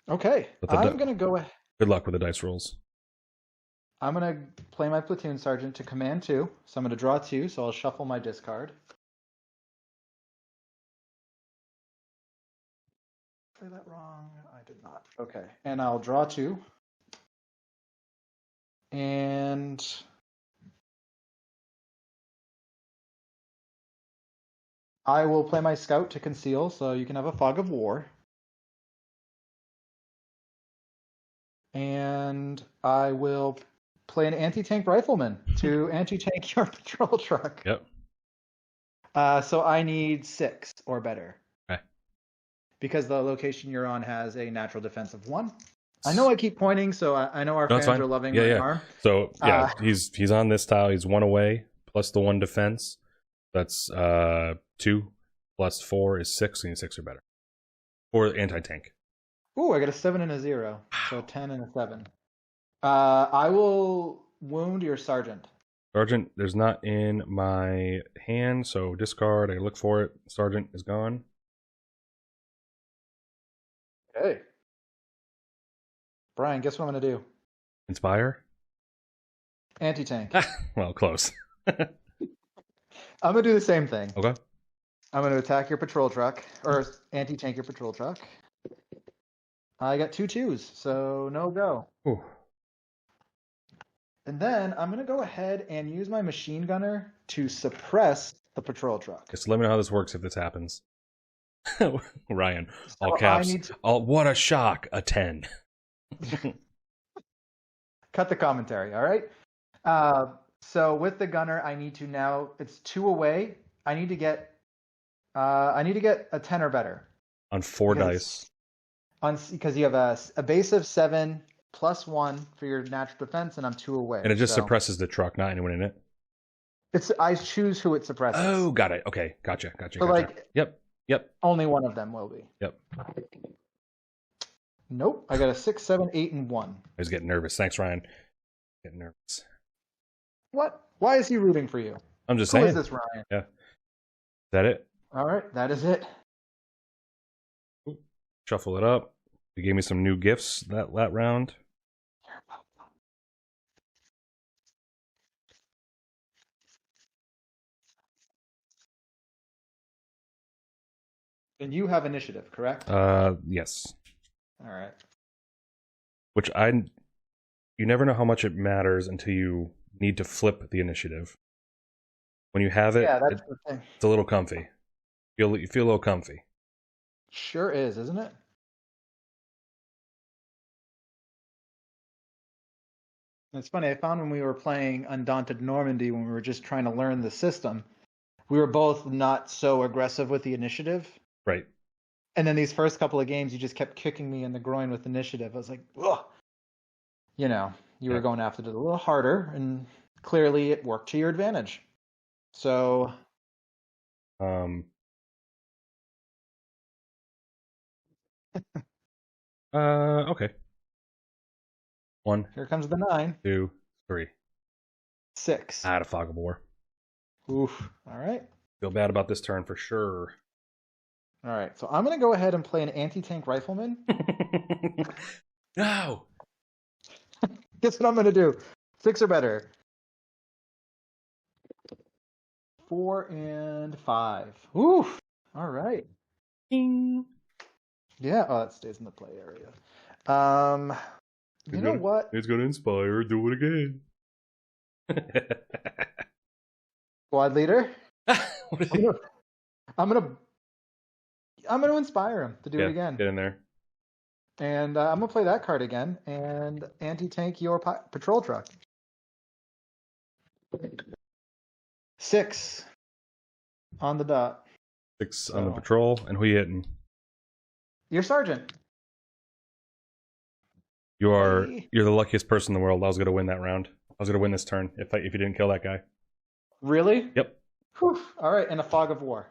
Okay, I'm going to go ahead.
Good luck with the dice rolls.
I'm going to play my platoon sergeant to command 2. So I'm going to draw 2, so I'll shuffle my discard. Play that wrong. I did not. Okay, and I'll draw 2. And I will play my scout to conceal, so you can have a Fog of War. And I will play an anti-tank rifleman to anti-tank your patrol truck.
Yep.
So I need 6 or better.
Okay.
Because the location you're on has a natural defense of 1. I know I keep pointing, so I know our fans are loving my arm.
So yeah, he's on this tile. He's 1 away plus the 1 defense. That's 2 plus 4 is 6. And 6 or better. Or anti-tank.
Ooh, I got a 7 and a 0. So a 10 and a 7. I will wound your sergeant.
Sergeant, there's not in my hand, so discard. I look for it. Sergeant is gone.
Okay. Brian, guess what I'm gonna do?
Inspire.
Anti-tank.
Well, close.
I'm gonna do the same thing.
Okay.
I'm gonna attack your patrol truck, or anti-tank your patrol truck. I got 2 2s, so no go.
Ooh.
And then I'm gonna go ahead and use my machine gunner to suppress the patrol truck.
Just let me know how this works if this happens. Ryan, all
So
caps. What a shock! A 10.
Cut the commentary, all right? So with the gunner, I need to now. It's 2 away. I need to get. I need to get a 10 or better
On 4 dice.
because you have a base of 7 +1 for your natural defense, and I'm 2 away.
And it just
so
suppresses the truck, not anyone in it.
It's I choose who it suppresses.
Oh, got it. Okay, gotcha.
So like,
Yep.
only one of them will be.
Yep.
Nope. I got a 6, 7, 8, and 1.
I was getting nervous. Thanks, Ryan. Getting nervous.
What? Why is he rooting for you?
I'm just
Who
saying.
is this, Ryan?
Yeah. Is that it?
All right, that is it.
Shuffle it up. You gave me some new gifts that round.
And you have initiative, correct?
Yes.
All right.
Which you never know how much it matters until you need to flip the initiative. When you have it,
Yeah, that's the thing.
it's a little comfy. You feel a little comfy.
Sure is, isn't it? It's funny. I found when we were playing Undaunted Normandy, when we were just trying to learn the system, we were both not so aggressive with the initiative.
Right.
And then these first couple of games, you just kept kicking me in the groin with initiative. I was like, ugh. You were going after it a little harder, and clearly it worked to your advantage. So,
Okay. 1,
here comes the 9.
2, 3.
6.
I had a fog of war.
Oof. All right.
Feel bad about this turn for sure.
All right. So I'm going to go ahead and play an anti-tank rifleman.
No.
Guess what I'm going to do? 6 or better. 4 and 5. Oof. All right.
Ding.
Yeah. Oh, that stays in the play area. You know what?
It's going to inspire. Do it again.
Squad leader.
What is it?
I'm gonna inspire him to do it again.
Get in there.
And I'm gonna play that card again and anti-tank your patrol truck. 6 on the dot.
6 on the patrol, and who you hitting?
Your sergeant.
You're the luckiest person in the world. I was gonna win that round. I was gonna win this turn if you didn't kill that guy.
Really?
Yep.
Whew. All right, and a fog of war.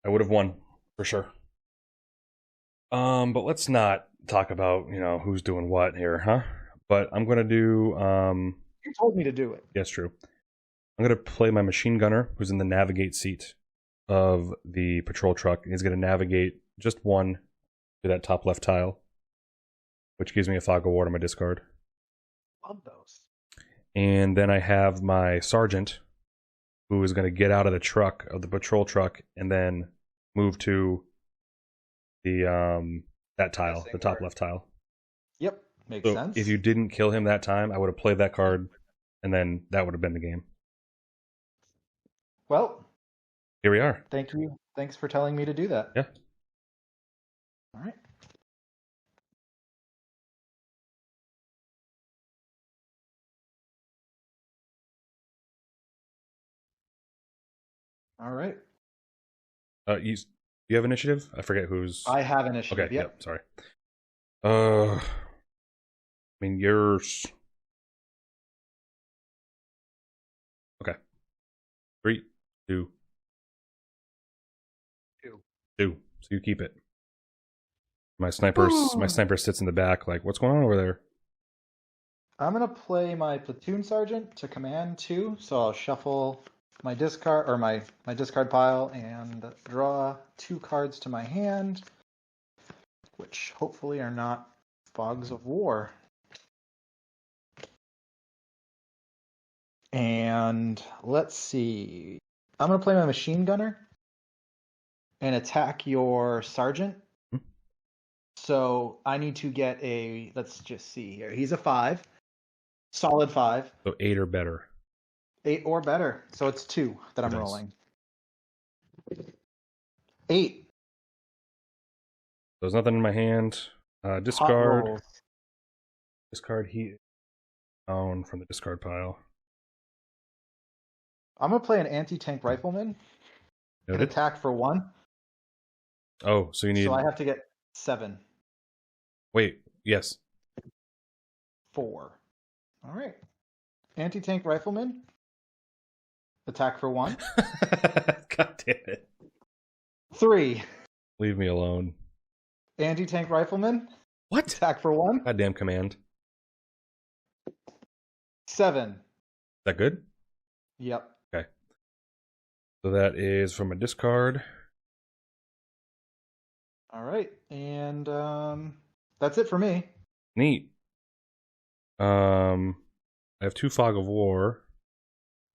I would have won for sure. But let's not talk about who's doing what here, huh? But I'm gonna do.
You told me to do it.
Yes, true. I'm gonna play my machine gunner, who's in the navigate seat of the patrol truck, and he's gonna navigate just 1 to that top left tile, which gives me a fog of war to my discard.
Love those.
And then I have my sergeant, who is going to get out of the patrol truck, and then move to the that tile, the top left tile.
Yep, makes sense.
If you didn't kill him that time, I would have played that card, and then that would have been the game.
Well,
here we are.
Thank you. Thanks for telling me to do that.
Yeah.
All right. All right.
You have initiative? I forget who's.
I have initiative.
Okay.
Yep.
Sorry. I mean yours. Okay. 3, 2. 2. So you keep it. My sniper sits in the back. Like, what's going on over there?
I'm gonna play my platoon sergeant to command 2, so I'll shuffle my discard or my discard pile and draw 2 cards to my hand, which hopefully are not fogs of war. And let's see. I'm gonna play my machine gunner and attack your sergeant.
Hmm.
So I need to get a. Let's just see here. He's a 5, solid 5.
So 8 or better.
8 or better. So it's 2 that I'm
Nice.
rolling. 8.
There's nothing in my hand.
Hot
Discard.
rolls.
Discard heat down from the discard pile.
I'm gonna play an anti-tank rifleman and
Noted.
attack for 1.
Oh, so you need.
So I have to get 7.
Wait. Yes.
4. All right. Anti-tank rifleman. Attack for 1.
God damn it.
3.
Leave me alone.
Anti-tank rifleman.
What?
Attack for 1.
Goddamn command.
7.
Is that good?
Yep.
Okay. So that is from a discard.
All right. And that's it for me.
Neat. I have 2 Fog of War.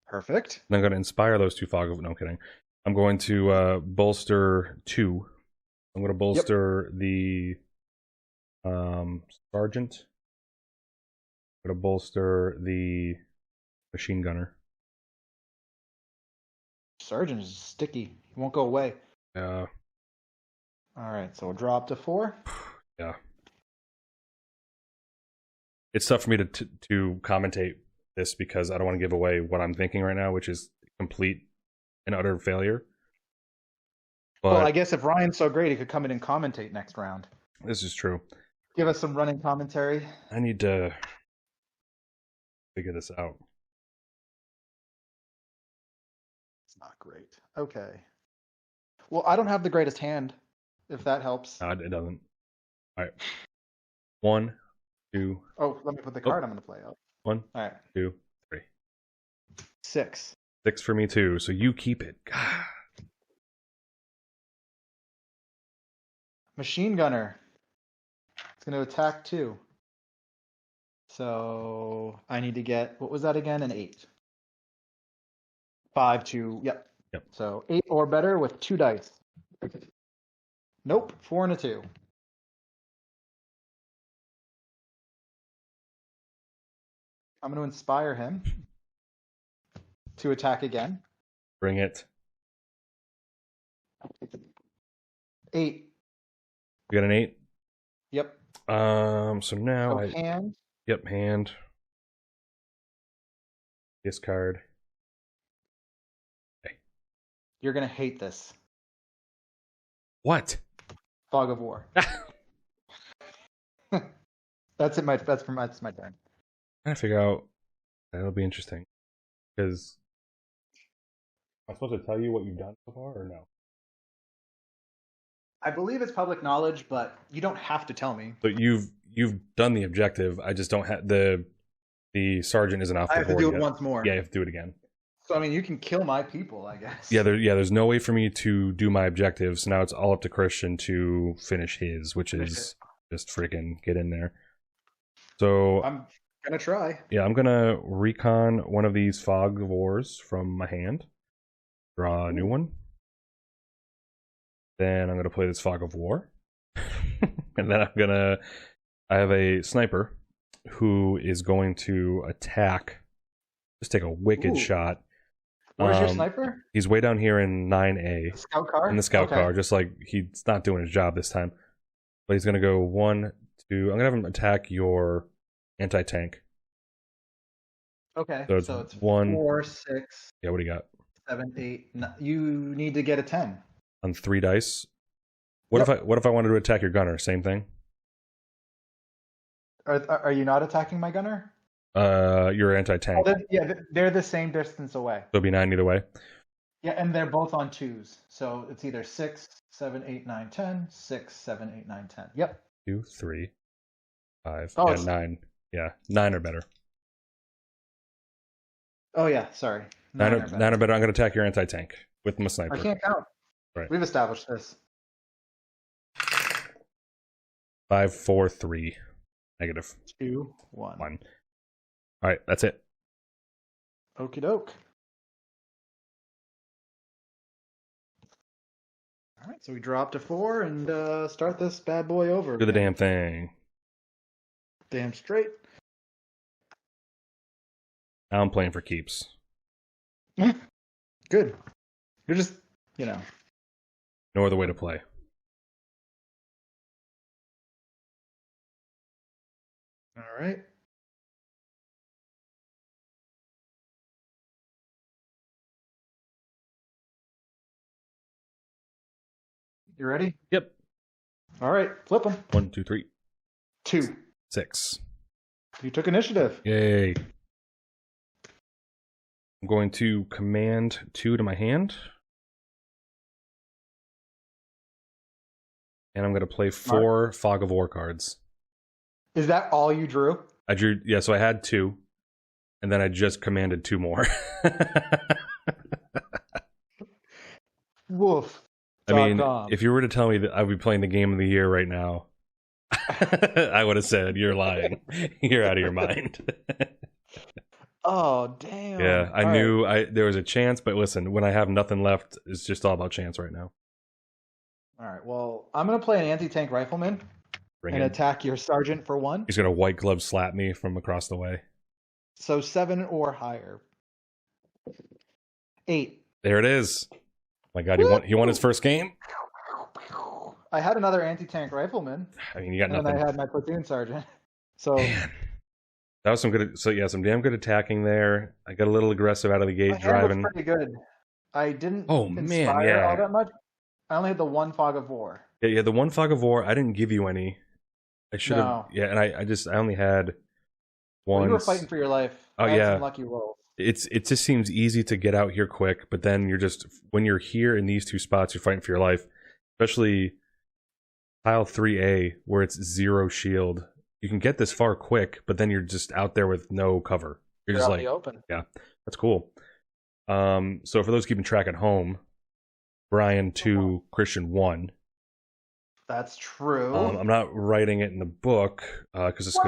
Perfect.
And I'm going to inspire those 2 Fog of... No, I'm kidding. I'm going to bolster 2. I'm going to bolster the sergeant. I'm going to bolster the machine gunner.
Sergeant is sticky. He won't go away.
Yeah.
All right. So we'll drop to 4.
Yeah. It's tough for me to commentate this because I don't want to give away what I'm thinking right now, which is complete and utter failure. But
Well, I guess if Ryan's so great, he could come in and commentate next round.
this is true.
Give us some running commentary.
I need to figure this out.
It's not great. Okay. Well, I don't have the greatest hand, if that helps.
It doesn't. All right. 1, 2.
Oh, let me put the card I'm going to play up.
1,
All right.
2, 3.
6.
6 for me too. So you keep it. God.
Machine gunner. It's going to attack 2. So I need to get, what was that again? An 8. 5 to, yep.
Yep.
So 8 or better with 2 dice. Nope. 4 and a 2. I'm going to inspire him to attack again.
Bring it.
8.
You got an 8.
Yep.
So now
So hand.
Yep, hand. Discard. Okay.
You're going to hate this.
What?
Fog of War. That's it. That's my turn.
Trying to figure out. That'll be interesting. Because I'm supposed to tell you what you've done so far, or no?
I believe it's public knowledge, but you don't have to tell me.
So you've done the objective. I just don't have the sergeant isn't off the
I have to
board
do it
yet.
once more.
Yeah, you have to do it again.
So I mean, you can kill my people, I guess.
Yeah, there's no way for me to do my objective. So now it's all up to Christian to finish his, which is just freaking get in there. So
I'm gonna try.
yeah, I'm gonna recon one of these Fog of Wars from my hand. Draw a new one. Then I'm gonna play this Fog of War. And then I have a sniper who is going to attack. Just take a wicked shot.
Where's your sniper?
He's way down here in 9A.
The scout car?
In the scout
Okay.
car, just like he's not doing his job this time. But he's gonna go 1, 2. I'm gonna have him attack your anti-tank.
Okay.
So it's 1.
4, 6,
Yeah, what do you got?
7, 8. You need to get a 10.
On 3 dice. What if I wanted to attack your gunner? Same thing.
Are you not attacking my gunner?
Your anti-tank.
Oh, they're the same distance away.
So it'll be 9 either way.
Yeah, and they're both on 2s. So it's either 6, 7, 8, 9, 10. 6, 7, 8, 9, 10. Yep.
2, 3, 5,
Oh,
and 9. Yeah, 9 or better.
Oh yeah, sorry.
9 or better. I'm going to attack your anti-tank with my sniper.
I can't count.
Right.
We've established this.
5, 4, 3. Negative.
2, 1.
1. All right, that's it.
Okie doke. All right, so we drop to 4 and start this bad boy over.
Do the damn thing.
Damn straight.
Now I'm playing for keeps.
Good. You're just,
No other way to play.
All right. You ready?
Yep.
All right, flip them.
1, 2, 3.
2.
6.
You took initiative.
Yay. I'm going to command 2 to my hand. And I'm going to play 4 Fog of War cards.
Is that all you drew?
I drew, yeah, so I had 2. And then I just commanded 2 more.
Woof.
I mean, if you were to tell me that I would be playing the game of the year right now, I would have said, you're lying. You're out of your mind.
Oh, damn.
Yeah, I
all
knew
right.
there was a chance, but listen, when I have nothing left, it's just all about chance right now.
All right, well, I'm going to play an anti-tank rifleman and attack your sergeant for 1.
He's going to white glove slap me from across the way.
So 7 or higher. 8.
There it is. My God, he won his first game?
I had another anti-tank rifleman.
I mean, you got nothing.
And I had my platoon sergeant. So
man. That was some damn good attacking there. I got a little aggressive out of the gate driving.
Pretty good. I didn't
inspire
all that much. I only had the 1 Fog of War.
Yeah, the 1 Fog of War. I didn't give you any. I should have.
No.
Yeah, and I only had one.
Well, you were fighting for your life.
Oh,
I had
yeah.
some lucky rolls.
It just seems easy to get out here quick, but then when you're here in these 2 spots, you're fighting for your life. Especially tile 3A, where it's 0 shield. You can get this far quick, but then you're just out there with no cover. You're just
out
like,
in the open.
Yeah, that's cool. So for those keeping track at home, Brian 2, Christian 1.
That's true.
I'm not writing it in the book because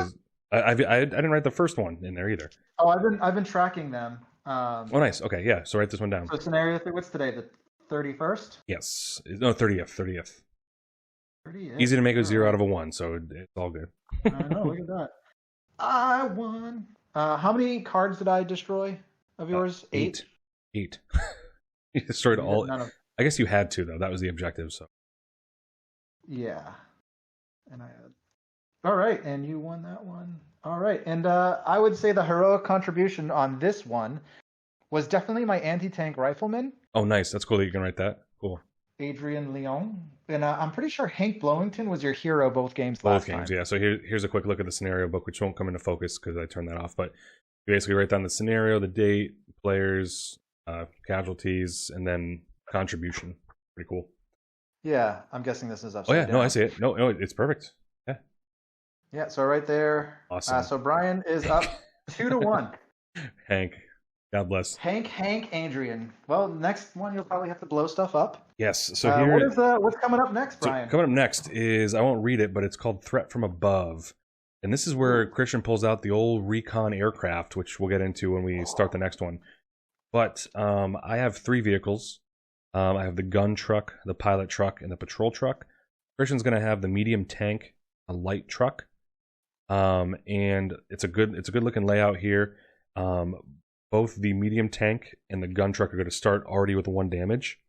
I didn't write the first one in there either.
Oh, I've been tracking them.
Oh, nice. Okay, yeah. So write this one down.
So scenario 3. What's today? The 31st?
Yes. No, 30th. 30th.
30th.
Easy to make a 0 out of a 1, so it's all good.
I know. Look at that. I won. How many cards did I destroy of yours? 8.
8. You destroyed all. I guess you had to though. That was the objective. So.
Yeah. And I had. All right, and you won that one. All right, and I would say the heroic contribution on this one was definitely my anti-tank rifleman.
Oh, nice. That's cool that you can write that. Cool.
Adrian Leon. And I'm pretty sure Hank Blowington was your hero both games
last
time.
Yeah. So here's a quick look at the scenario book, which won't come into focus because I turned that off. But you basically write down the scenario, the date, players, casualties, and then contribution. Pretty cool.
Yeah, I'm guessing this is upside down.
No, I see it. No, it's perfect. Yeah.
Yeah, so right there.
Awesome.
So Brian is up 2-1.
Hank. God bless.
Hank, Adrian. Well, next one you'll probably have to blow stuff up.
Yes. So here,
what's coming up next, Brian?
So coming up next is, I won't read it, but it's called Threat from Above. And this is where Christian pulls out the old recon aircraft, which we'll get into when we start the next one. But I have 3 vehicles. I have the gun truck, the pilot truck, and the patrol truck. Christian's going to have the medium tank, a light truck. And it's a good looking layout here. Both the medium tank and the gun truck are going to start already with 1 damage.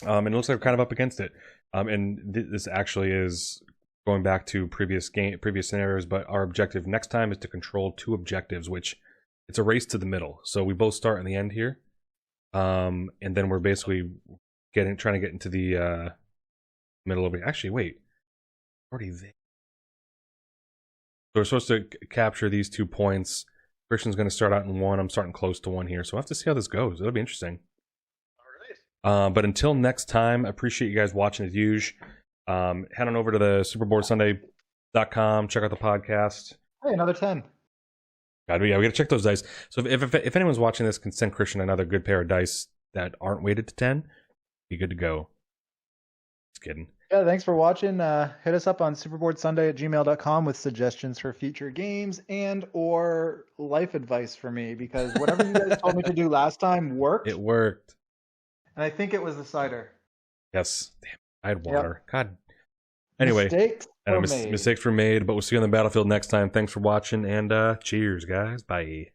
And it looks like we're kind of up against it. And this actually is going back to previous scenarios, but our objective next time is to control 2 objectives, which it's a race to the middle. So we both start in the end here. And then we're basically trying to get into the middle of it. Actually, wait. Already there. So we're supposed to capture these 2 points. Christian's going to start out in 1. I'm starting close to 1 here. So we'll have to see how this goes. It'll be interesting. All right. But until next time, I appreciate you guys watching as usual. Head on over to the superboardsunday.com. Check out the podcast.
Hey, another 10.
God, yeah, we got to check those dice. So if anyone's watching this, can send Christian another good pair of dice that aren't weighted to 10, be good to go. Just kidding.
Yeah, thanks for watching. Hit us up on superboardsunday@gmail.com with suggestions for future games and or life advice for me, because whatever you guys told me to do last time worked.
It worked.
And I think it was the cider.
Yes. Damn, I had
Yep.
water. God. Anyway,
Mistakes were made.
mistakes were made, but we'll see you on the battlefield next time. Thanks for watching, and cheers, guys. Bye.